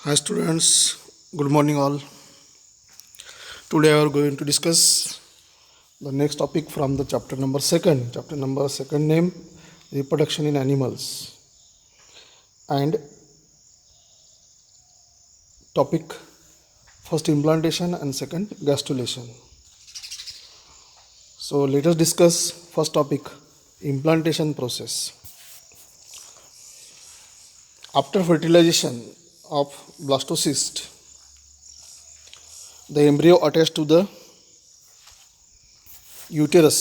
Hi students, good morning all. Today we are going to discuss the next topic from the chapter number 2. Chapter number 2 name reproduction in animals and topic first implantation and second gastrulation. So let us discuss first topic implantation process. After fertilization of blastocyst, the embryo attached to the uterus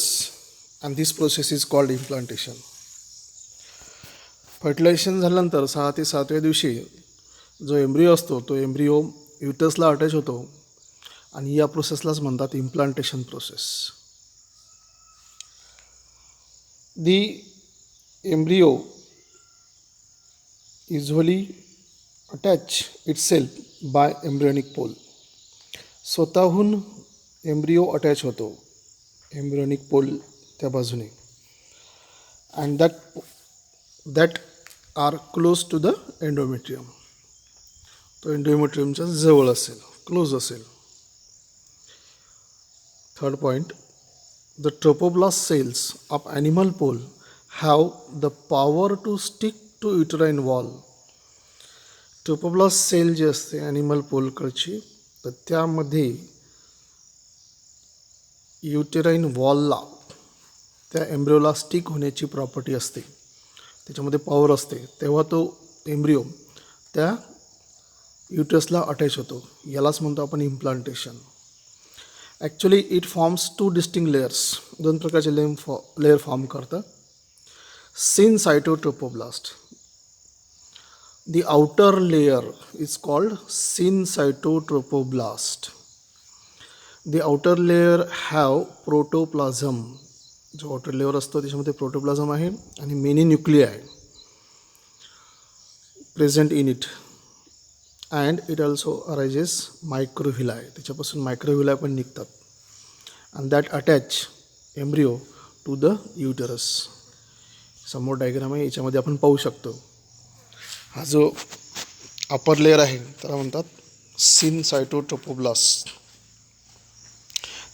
and this process is called implantation. Fertilisation झाल्यानंतर 6 ते 7व्या दिवशी जो embryo असतो तो embryo युटर्सला attach होतो आणि या प्रोसेसलाच म्हणतात implantation process. The embryo usually attach itself by embryonic pole. स्वतःहून एम्ब्रियो अटॅच होतो एम्ब्रियोनिक पोल त्या बाजूने and that are close to the endometrium. तो एंडोमेट्रियमच्या जवळ असेल, क्लोज असेल. Third point, the trophoblast cells of animal pole have the power to stick to uterine wall. Trophoblast cell जी असते ॲनिमल पोलकडची, तर त्यामध्ये युटेराईन वॉलला त्या एम्ब्रियोला स्टिक होण्याची प्रॉपर्टी असते, त्याच्यामध्ये पॉवर असते. तेव्हा तो एम्ब्रियो त्या युटरसला अटॅच होतो. यालाच म्हणतो आपण implantation. Actually it forms 2 distinct layers. 2 प्रकारचे लेयर फॉर्म करतात. सिनसायटोट्रोपोब्लास्ट. The outer layer is called syncytotrophoblast. The outer layer have protoplasm. जो outer layer असतो त्याच्यामध्ये प्रोटोप्लाझम आहे आणि many nuclei present in it and it also arises microvilli. त्याच्यापासून microvilli पण निघतात and that attach embryo to the uterus. समोर diagram आहे, याच्यामध्ये आपण पाहू शकतो. हा जो अपर लेयर आहे त्याला म्हणतात सिनसायटोट्रोपोब्लास्ट.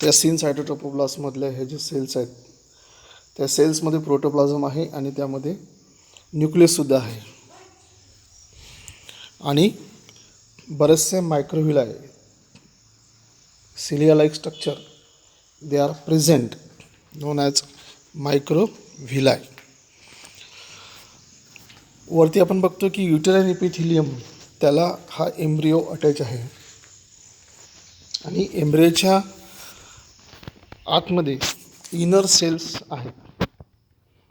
त्या सिनसायटोट्रोपोब्लास्टमधल्या हे जे सेल्स आहेत त्या सेल्समध्ये प्रोटोप्लाझम आहे आणि त्यामध्ये न्यूक्लियससुद्धा आहे आणि बरेचसे microvilli cilia like structure they are present known as microvilli. वरती आपण बघतो की युटेराईन एपिथिलियम त्याला हा एम्ब्रियो अटॅच आहे आणि एम्ब्रियोच्या आतमध्ये इनर सेल्स आहेत.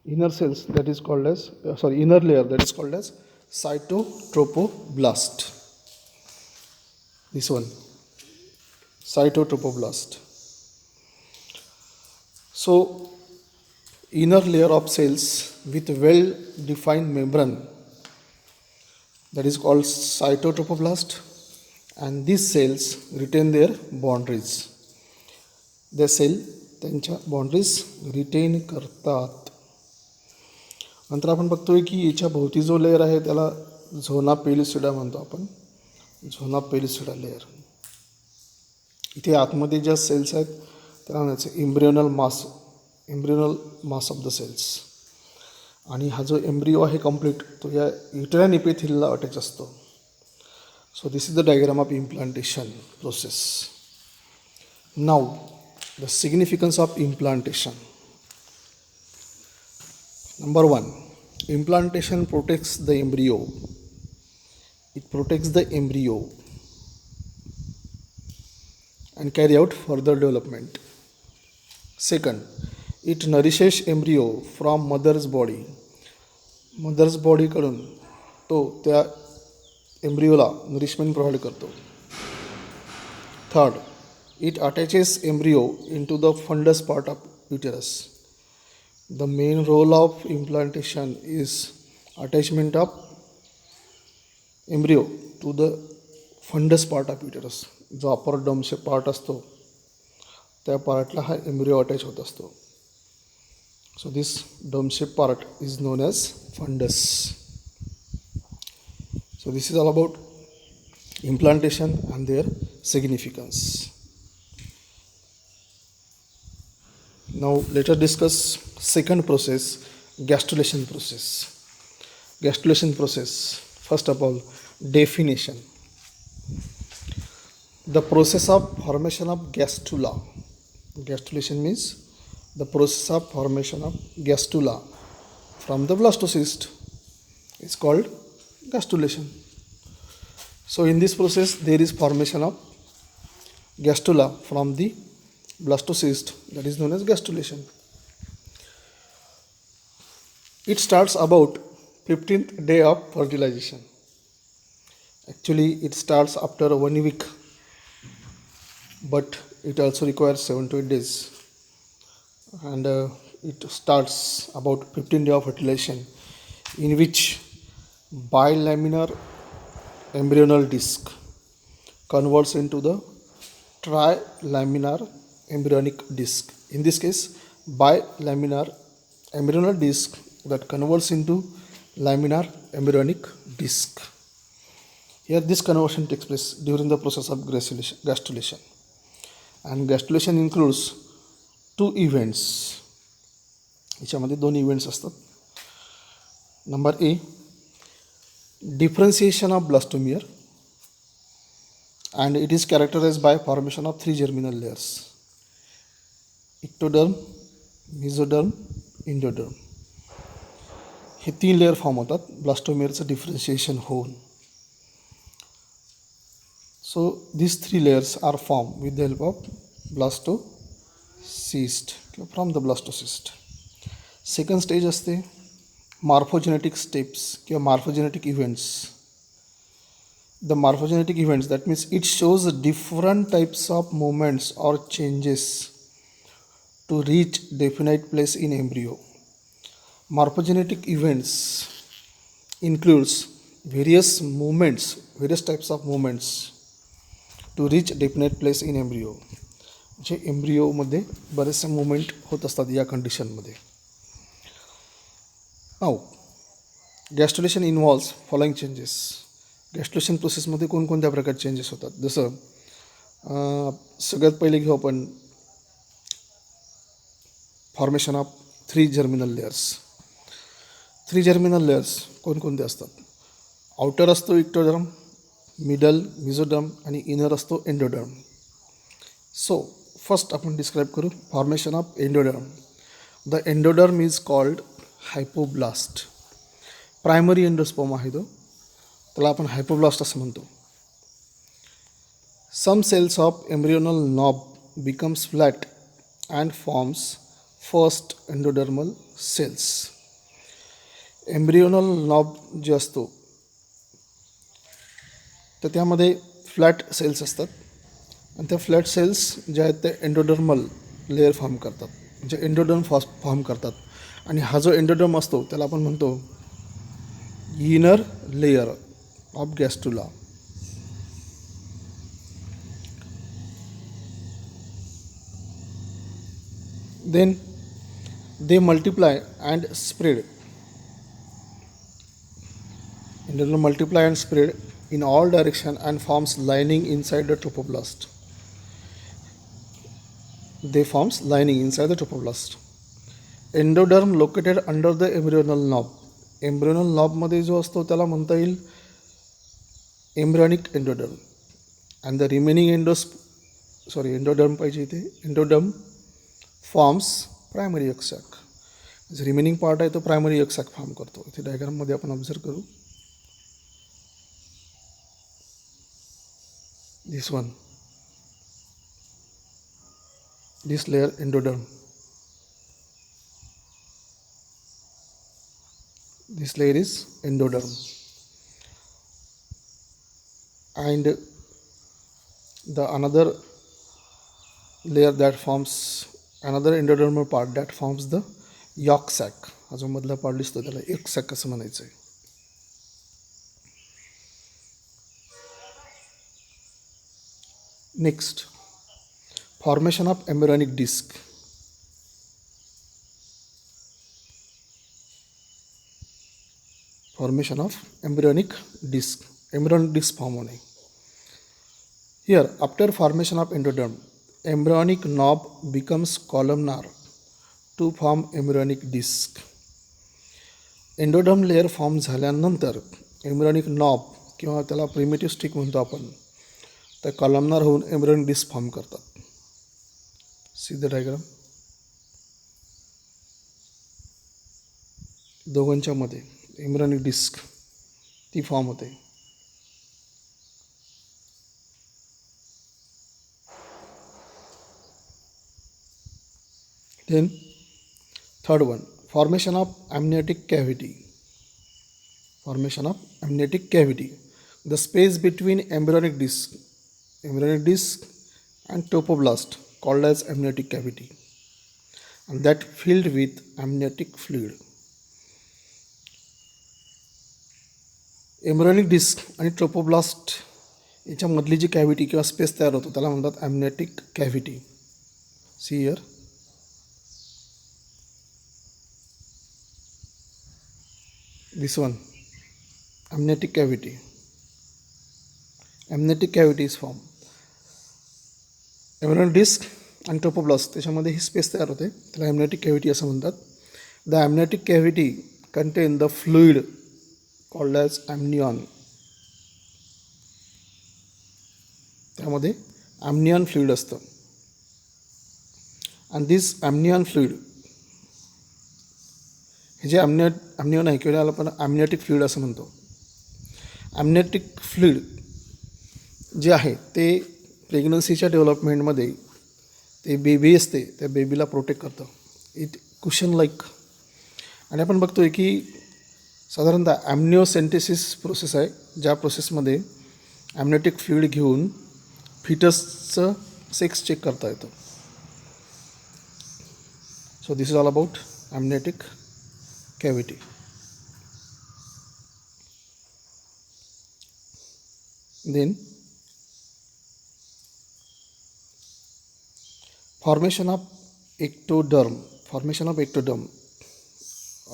Inner cells that is called as inner layer that is called as cytotrophoblast. This one cytotrophoblast. So inner layer of cells with well defined membrane that is called cytotrophoblast and these cells retain their boundaries. The cell त्यांच्या boundaries retain करतात. नंतर आपण बघतोय की याच्या भोवती जो layer आहे त्याला झोना पेलिसिडा म्हणतो आपण. Zona pellucida layer. इथे आतमध्ये ज्या सेल्स आहेत त्याला म्हणायचं embryonal mass of the cells. आणि हा जो एम्ब्रियो आहे कंप्लीट तो या युटेराईन एपिथिलियमला अटॅच असतो. So this is the diagram of implantation process. Now the significance of implantation. Number 1, implantation protects the embryo. It protects the embryo and carry out further development. Second, it nourishes embryo from mother's body. Mother's बॉडीकडून तो त्या एम्ब्रियोला nourishment provide करतो. Third, it attaches embryo into the fundus part of uterus. The main role of implantation is attachment of embryo to the fundus part of uterus. जो अपर डोम shape part असतो त्या पार्टला हा embryo attach होत असतो. So this dome shape part is known as fundus. So this is all about implantation and their significance. Now let us discuss second process, gastrulation process. Gastrulation process, first of all, definition. The process of formation of gastrula. Gastrulation means the process of formation of gastrula from the blastocyst is called gastrulation. So in this process there is formation of gastrula from the blastocyst, that is known as gastrulation. It starts about 15th day of fertilization. Actually it starts after 1 week, but it also requires 7 to 8 days, and it starts about 15 day of fertilization, in which bilaminar embryonal disc converts into the trilaminar embryonic disc. In this case, bilaminar embryonal disc that converts into laminar embryonic disc. Here this conversion takes place during the process of gastrulation. And gastrulation includes two events. याच्यामध्ये दोन events असतात. Number A, differentiation of blastomere, and it is characterized by formation of three germinal layers: ectoderm, mesoderm, endoderm. हे तीन layer form होतात ब्लास्टोमियरचं differentiation होऊन. So these three layers are formed with the help of blastocyst, from the blastocyst. Second stage असते morphogenetic steps किंवा morphogenetic events. The morphogenetic events, that means it shows different types of movements or changes to reach definite place in embryo. Morphogenetic events includes various movements, various types of movements to reach definite place in embryo. जे एम्ब्रियोमध्ये बरेचसे movement होत असतात या कंडिशनमध्ये. Now gastrulation involves following changes. Gastrulation प्रोसेसमध्ये कोणकोणत्या प्रकारचे चेंजेस होतात, जसं सगळ्यात पहिले घेऊ आपण formation of three germinal layers. Three germinal layers कोणकोणते असतात? आउटर असतो इक्टोडर्म, मिडल मिझोडर्म आणि इनर असतो एंडोडर्म. सो फर्स्ट आपण डिस्क्राईब करू formation of endoderm. The endoderm is called hypoblast. Primary endosperm आहे तो, त्याला आपण हायपोब्लास्ट असं म्हणतो. Some cells of embryonal knob becomes flat and forms first endodermal cells. Embryonal knob जे असतो तर त्यामध्ये फ्लॅट सेल्स असतात, आणि त्या फ्लॅट सेल्स ज्या आहेत ते एंडोडर्मल लेयर फॉर्म करतात, जे एंडोडर्म फॉर्म करतात. आणि हा जो एंडोडर्म असतो त्याला आपण म्हणतो inner layer of gastrula. Then they multiply and spread. Endoderm multiply and spread in all direction and forms lining inside the trophoblast. They forms lining inside the trophoblast. Endoderm located under the embryonal knob. Embryonal knob मध्ये जो असतो त्याला म्हणता येईल embryonic endoderm. And the remaining endoderm पाहिजे इथे, endoderm forms primary egg sac. जो remaining part आहे तो प्रायमरी एग सॅक फॉर्म करतो. इथे डायग्राममध्ये आपण ऑब्झर्व करू. This one, this layer endoderm, this layer is endoderm, and the another layer that forms another endodermal part that forms the yolk sac. हा जो मधला पार्ट दिसतो त्याला एग सॅक असं म्हणायचं आहे. Next, formation of embryonic disc. Formation of embryonic disc. Embryonic disc form होणे. Here, after formation of endoderm, embryonic knob becomes columnar to form embryonic disc. Endoderm layer form झाल्यानंतर embryonic knob किंवा त्याला primitive stick म्हणतो आपण, त्या columnar होऊन embryonic disc form करतात. See the diagram. दोघांच्या मध्ये एम्ब्रियॉनिक डिस्क ती फॉर्म होते. Then third one, formation of amniotic cavity. Formation of amniotic cavity. The space between embryonic disc and trophoblast called as amniotic cavity, and that filled with amniotic fluid. Embryonic disc आणि trophoblast याच्यामधली जी cavity किंवा space तयार होतो त्याला म्हणतात amniotic cavity. See here. This one, amniotic cavity. Amniotic cavity is formed. Embryonic disc आणि trophoblast त्याच्यामध्ये ही स्पेस तयार होते, त्याला amniotic cavity असं म्हणतात. The amniotic cavity contain the fluid called as amnion. त्यामध्ये amnion fluid असतं. And this amnion fluid, hey J amnion आहे किंवा आपण amniotic fluid असं म्हणतो. amniotic fluid जे आहे ते प्रेग्नन्सीच्या डेव्हलपमेंटमध्ये ते बेबी असते त्या बेबीला प्रोटेक्ट करतं. It cushion like. आणि आपण बघतोय की साधारणतः ॲम्निओसेंटेसिस प्रोसेस आहे, ज्या प्रोसेसमध्ये ॲम्नियोटिक फ्लुइड घेऊन फिटसचं सेक्स चेक करता येतं. So this is all about amniotic cavity. Then formation of ectoderm.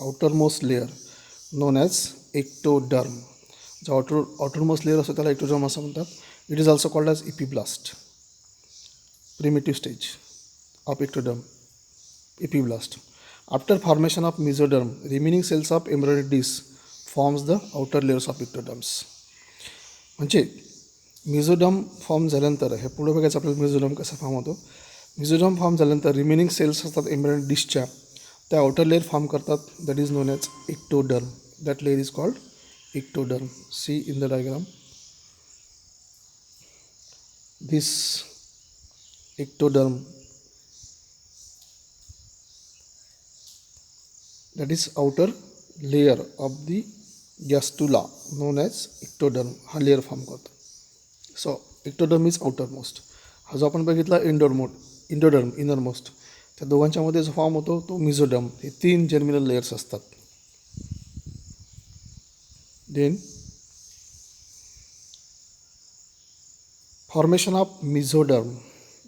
Outermost layer known as ectoderm. जो outermost layer असतो त्याला ectoderm असं म्हणतात. It is also called as epiblast. Primitive stage of ectoderm, epiblast. After formation of mesoderm, remaining cells of embryonic disc forms the outer layers of ectoderms. म्हणजे मेझोडर्म form झाल्यानंतर हे पुढे बघायचं आपल्याला मेझोडर्म कसा फॉर्म होतो. मेझोडर्म फॉर्म झाल्यानंतर रिमेनिंग सेल्स असतात embryonic डिस्कच्या, त्या आउटर लेअर फॉर्म करतात. That is known as ectoderm. That layer is called ectoderm. See in the diagram. This ectoderm, that is outer layer of the gastrula known as ectoderm, हा layer form करतो. सो ectoderm is outermost. हा जो आपण बघितला endoderm innermost, त्या दोघांच्यामध्ये जो form होतो तो मेझोडर्म. हे 3 जर्मिनल लेयर्स असतात. Then formation of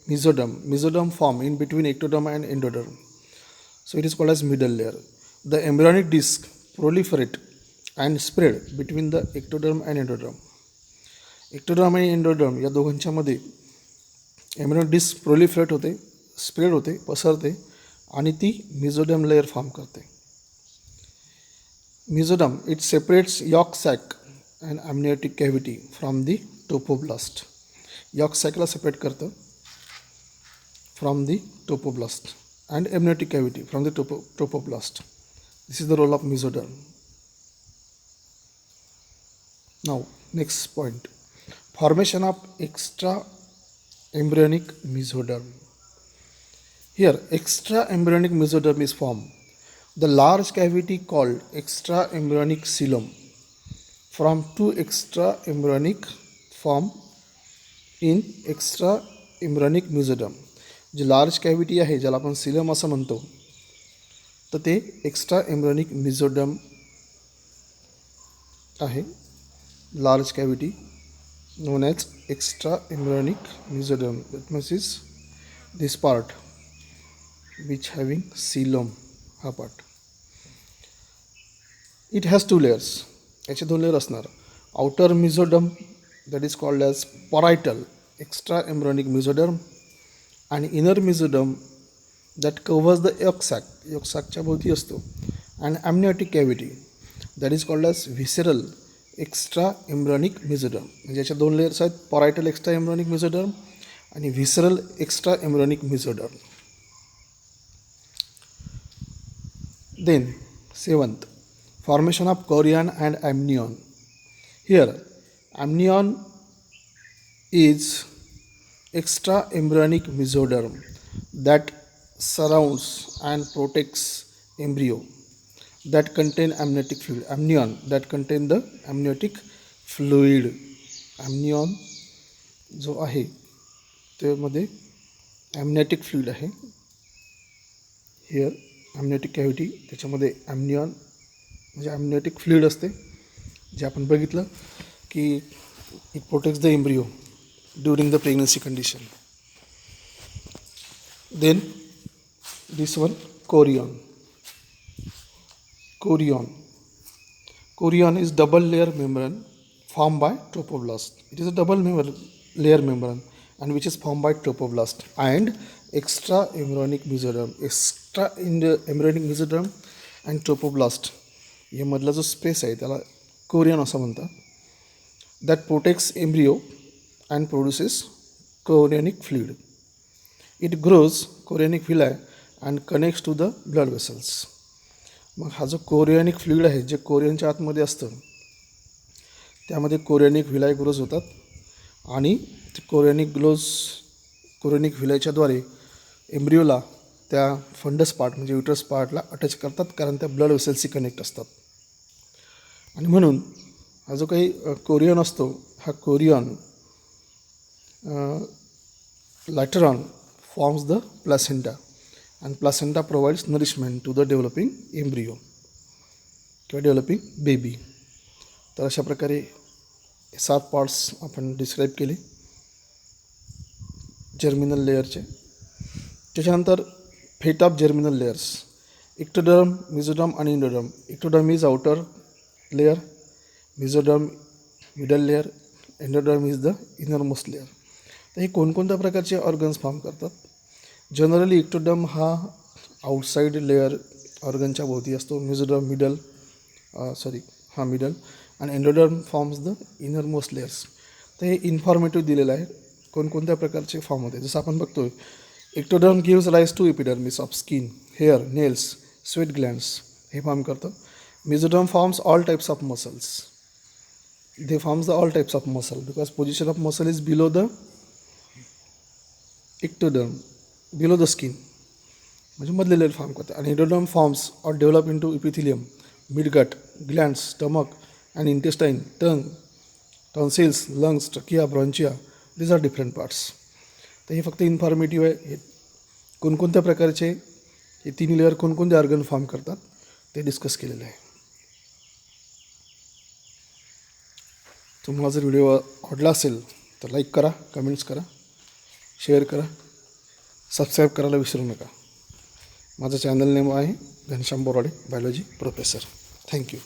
mesoderm form in between ectoderm and endoderm, so it is called as middle layer. The embryonic disc proliferate and spread between the ectoderm and endoderm. ectoderm आणि endoderm या दोघांच्यामध्ये embryonic disc proliferate होते, spread होते, पसरते आणि ती mesoderm layer form करते. mesoderm it separates yolk sac and amniotic cavity from the trophoblast. yolk sac ला separate करतं from the trophoblast and amniotic cavity from the trophoblast. This is the role of mesoderm. Now next point, formation of extra embryonic mesoderm. Here extra embryonic mesoderm is formed. The large cavity called extra embryonic coelom from 2 extra embryonic form in extra embryonic mesoderm. जी large cavity आहे ज्याला आपण सिलम असं म्हणतो, तर ते extra embryonic mesoderm आहे. Large cavity known as extra embryonic mesoderm. That means is this part which having coelom, हा पार्ट. It has 2 layers. याचे 2 लेअर असणार. Outer mesoderm that is called as parietal extra embryonic mesoderm, and inner mesoderm that covers the yolk sac. Yolk sac भोवती असतो. And amniotic cavity that is called as visceral extra embryonic mesoderm. म्हणजे याच्या दोन layers आहेत, parietal extra embryonic mesoderm आणि visceral extra embryonic mesoderm. Then seventh, formation of chorion and amnion. Here amnion is extra embryonic mesoderm that surrounds and protects embryo that contain amniotic fluid. Amnion that contain the amniotic fluid. amnion जो आहे त्यामध्ये amniotic fluid आहे. Here amniotic cavity, त्याच्यामध्ये amnion म्हणजे amniotic fluid असते, जे आपण बघितलं की it protects the embryo during the pregnancy condition. Then this one, chorion. Chorion is double layer membrane formed by trophoblast. It is a double layer membrane and which is formed by trophoblast and extra embryonic mesoderm. Extra embryonic mesoderm and trophoblast या मधला जो space आहे त्याला chorion असं म्हणतात. That protects embryo and produces chorionic fluid. It grows chorionic villi and connects to the blood vessels. मग हा जो कोरियनिक fluid आहे जे कोरियनच्या आतमध्ये असतं त्यामध्ये कोरियनिक व्हिलाय ग्रोज होतात आणि कोरियनिक व्हिलायच्याद्वारे एम्ब्रियोला त्या फंडस पार्ट म्हणजे युटरस पार्टला अटॅच करतात, कारण त्या ब्लड वेसल्सशी कनेक्ट असतात. आणि म्हणून हा जो काही कोरियन असतो हा Korean later on forms the placenta and placenta provides nourishment to the developing embryo किंवा developing baby. तर अशा प्रकारे 7 पार्ट्स आपण डिस्क्राईब केले जर्मिनल लेयरचे. त्याच्यानंतर fate of germinal layers, ectoderm, mesoderm आणि endoderm. Ectoderm is outer layer, mesoderm middle layer, endoderm is the innermost layer. तर हे कोणकोणत्या प्रकारचे ऑर्गन्स फॉर्म करतात. जनरली इक्टोडर्म हा आउटसाइड लेयर ऑर्गनच्या भोवती असतो, मेसोडर्म मिडल आणि endoderm forms the innermost layers. तर हे इन्फॉर्मेटिव्ह दिलेलं आहे कोणकोणत्या प्रकारचे फॉर्म होते. जसं आपण बघतोय ectoderm gives rise to epidermis of skin, hair, nails, sweat glands हे फॉर्म करतं. Mesoderm forms all types of muscles. they forms the all types of muscle because position of muscle is below the ectoderm, below the skin, म्हणजे मधले layer form करतात. आणि endoderm forms or develop into epithelium, midgut, glands, stomach and intestine, tongue, tonsils, lungs, trachea, bronchia. These are different parts. तर हे फक्त informative आहे. हे कोणकोणत्या प्रकारचे हे 3 लेयर कोणकोणते ऑर्गन फॉर्म करतात ते डिस्कस केलेलं आहे. तुम्हाला जर व्हिडिओ आवडला असेल तर लाईक करा, कमेंट्स करा, शेअर करा, सबस्क्राईब करायला विसरू नका. माझं चॅनल नेम आहे Ghanshyam Borade biology professor. Thank you.